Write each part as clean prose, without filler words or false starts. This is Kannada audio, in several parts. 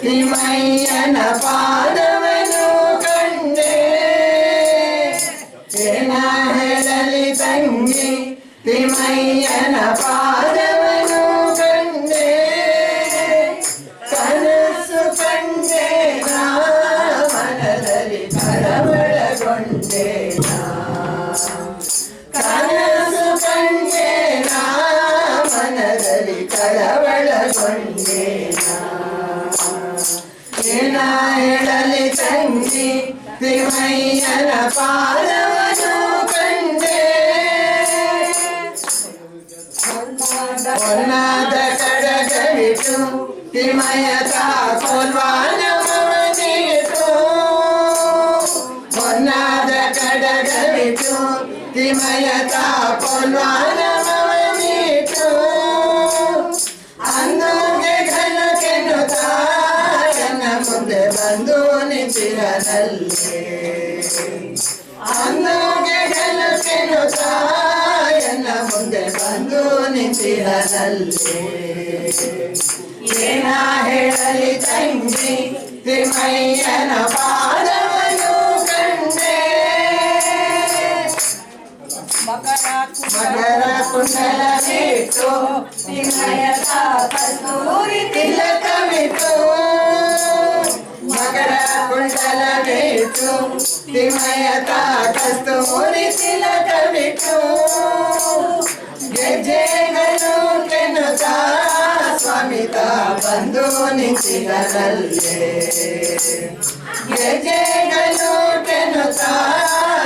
ತಿಮ್ಮಯ್ಯನ ಪಾದವನು ಕಂಡೆ ಏನ ಹೇಳಲಿ ತಂಗಿ ತಿಮ್ಮಯ್ಯನ ಪಾದವನು ಕಂಡೆ ಕನಸು ಕಂಡೆ ಮನದಲ್ಲಿ ಕಳವಳಗೊಂಡೆ ಕನಸು ಕಂಡೆ ಮನದಲ್ಲಿ ಕಳವಳಗೊಂಡೆ ಏನ ಹೇಳಲಿ ತಂಗಿ ತಿಮ್ಮಯ್ಯನ ಪಾದವನು ಕಂಡೆ ಹೊನ್ನಾದ ಕಡಗವಿಟ್ಟು ತಿಮ್ಮಯ್ಯ ತಾಕೋಲ್ವಾನವನಿತು ಹೊನ್ನಾದ ಕಡಗವಿಟ್ಟು ತಿಮ್ಮಯ್ಯ ತಾಕೋಲ್ವಾನವನಿತು ಅಂದೋಗೆ ಘನಕ್ಕೆನ್ನುತ್ತಾ ಮುಂದೆ ಬಂದು ನಿಂತಿರನಲ್ಲೇ ಅಂದೋಗೆ ಗೆಲುಕೆನ್ನುತ್ತಾ ಎನ್ನ ಮುಂದೆ ಬಂದು ನಿಂತಿರನಲ್ಲೇ ಏನ ಹೇಳಲಿ ತಂಗಿ ತಿಮ್ಮಯ್ಯನ ಪಾದವನು ಕಂಡೆ ಮಕರ ಕುಂಡಲವಿಟ್ಟು ತಿಮ್ಮಯ್ಯ ಕಸ್ತೂರಿ ತಿಲಕವಿಟ್ಟು ಮಕರ ಕುಂಡಲವಿಟ್ಟು ತಿಮ್ಮಯ್ಯ ಕಸ್ತೂರಿ ತಿಲಕವಿಟ್ಟು ಗೆಜ್ಜೆಗಳು ಕೆನ್ನುತ್ತಾ ಸ್ವಾಮಿತ ಬಂದು ನಿಂತಿರನಲ್ಲೇ ಗೆಜ್ಜೆಗಳು ಕೆನ್ನುತ್ತಾ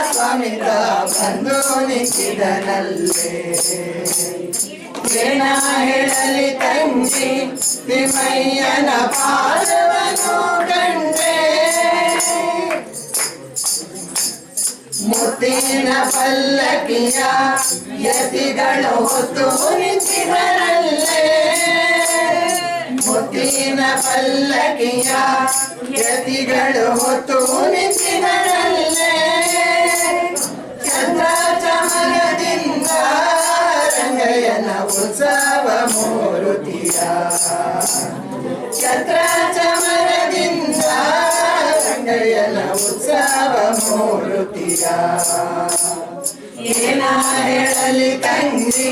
ಸ್ವಾಮಿತ ಬಂದು ನಿಂತಿರನಲ್ಲೇ ಏನ ಹೇಳಲಿ ತಂಗಿ ತಿಮ್ಮಯ್ಯನ ಪಾದವನು ಕಂಡೆ ಮುತ್ತಿನ ಪಲ್ಲಕ್ಕಿಯ ಯತಿಗಳು ಹೊತ್ತು ನಿಂತಿರನಲ್ಲೇ ಮುತ್ತಿನ ಪಲ್ಲಕ್ಕಿಯ ಯತಿಗಳು ಹೊತ್ತು ನಿಂತಿರನಲ್ಲೇ ಚಂದ್ರ ಚಮನದಿಂದ ರಂಗಯ್ಯನ ಉತ್ಸವ ಮೂರುತಿಯ ಚಂದ್ರ ಚಮನದಿಂದ ರಂಗಯ್ಯನ ಉತ್ಸವ ಮೂರುತಿಯ ಏನ ಹೇಳಲಿ ತಂಗಿ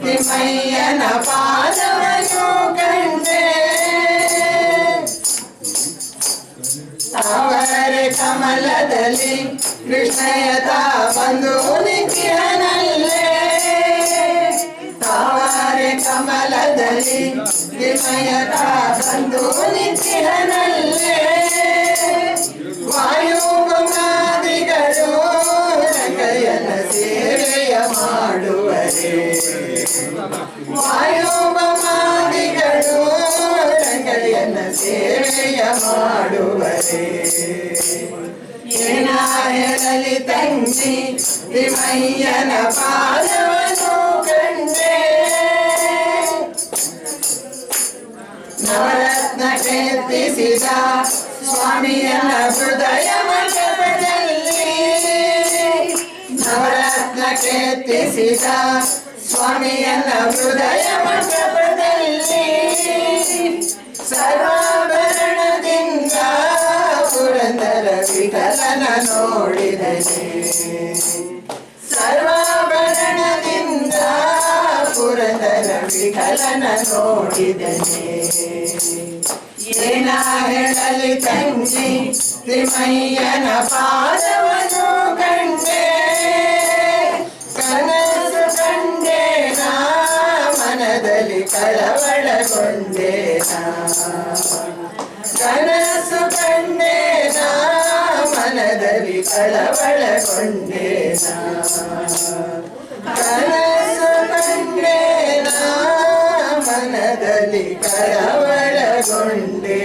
ತಿಮ್ಮಯ್ಯನ ಪಾದವನು ಕಂಡೆ ತಾವರೆ ಕಮಲದಲ್ಲಿ ಕೃಷ್ಣಯ್ಯ ಬಂದು ನಿಂತಿರನಲ್ಲೇ ತಾವರೆ ಕಮಲದಲ್ಲಿ ಕೃಷ್ಣಯ್ಯ ಬಂದು ನಿಂತಿರನಲ್ಲೇ ವಾಯುಮಾದಿಗಳು ರಂಗಯ್ಯನ ಸೇವೆಯ ಮಾಡುವರೆ ವಾಯುಮಾದಿಗಳು ರಂಗಯ್ಯನ ಸೇವೆಯ ಮಾಡುವರೆ ಏನ ಹೇಳಲಿ ತಂಗಿ ತಿಮ್ಮಯ್ಯನ ಪಾದವನು ಕಂಡೆ ನವರತ್ನ ಕೆತ್ತಿಸಿದ ಸ್ವಾಮಿಯನ ಹೃದಯ ಮಂಟಪದಲ್ಲಿ ನವರತ್ನ ಕೆತ್ತಿಸಿದ ಸ್ವಾಮಿಯನ ಹೃದಯ ಮಂಟಪದಲ್ಲಿ ಸರ್ವಾಭರಣದಿಂದ ಪುರಂದರ ವಿಠಲನ ನೋಡಿದನೆ ಸರ್ವಾಭರಣದಿಂದ ಪುರಂದರ ವಿಠಲನ ನೋಡಿದನೆ ಏನ ಹೇಳಲಿ ತಂಗಿ ತಿಮ್ಮಯ್ಯನ ಪಾದವನು ಕಂಡೆ ಕನಸು ಕಂಡೆ ಮನದಲ್ಲಿ ಕಳವಳಗೊಂಡೆ ಕನಸು ಕಂಡೆ ಮನದಲ್ಲಿ ಕಳವಳಗೊಂಡೆ ಕನಸು ಕಂಡೆ ಮನದಲ್ಲಿ ಕಳವಳಗೊಂಡೆ